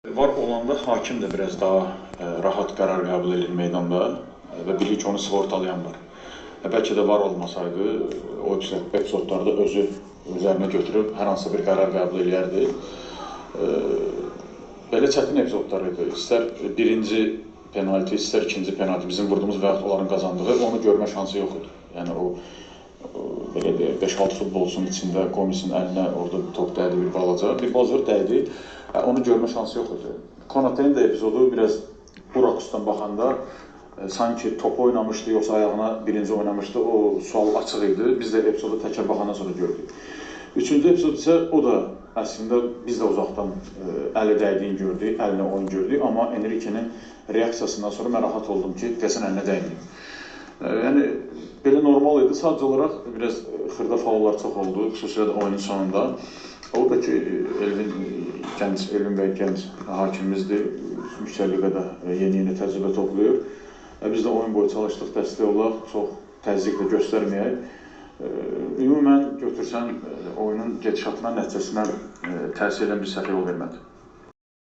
Var olanda hakim də biraz daha rahat qərar qəbul edir meydanda və bilir ki, onu sığortalayan var. Bəlkə də var olmasaydı, o epizodlarda özü üzərinə götürüb hər hansı bir qərar qəbul edərdi. Belə çətin epizodlar idi. İstər birinci penalti, istər ikinci penalti, bizim vurduğumuz və yaxud onların qazandığı, onu görmə şansı yox idi. Yəni o belə deyək, 5-6 futbolçunun içində Gomis'in əlinə orada top dəydi bir balaca, bir bazır dəydi. Onu görmə şansı yox idi. Konate'nin də epizodu biraz bu rakusdan baxanda sanki top oynamışdı, yoxsa ayağına birinci oynamışdı, o sual açıq idi. Biz də epizodu təkrar baxandan sonra gördük. Üçüncü epizod isə o da əslində biz də uzaqdan əli dəydiyini gördük, əlinə oyun gördük. Amma Enrique'nin reaksiyasından sonra mən rahat oldum ki, desən əlinə dəyməyim. Yəni, belə normal idi. Sadəcə olaraq biraz xırda faullar çox oldu, xüsusilə də oyunun sonunda. O da ki, Elvin bəy gənc hakimimizdir, yüksəkliqdə yeni təcrübə toplayır. Biz də oyun boyu çalışdıq, dəstək olaq, çox təzyiq də göstərməyək. Ümumən götürsən oyunun gedişatına, nəticəsinə təsir edən bir səhv yol vermədi.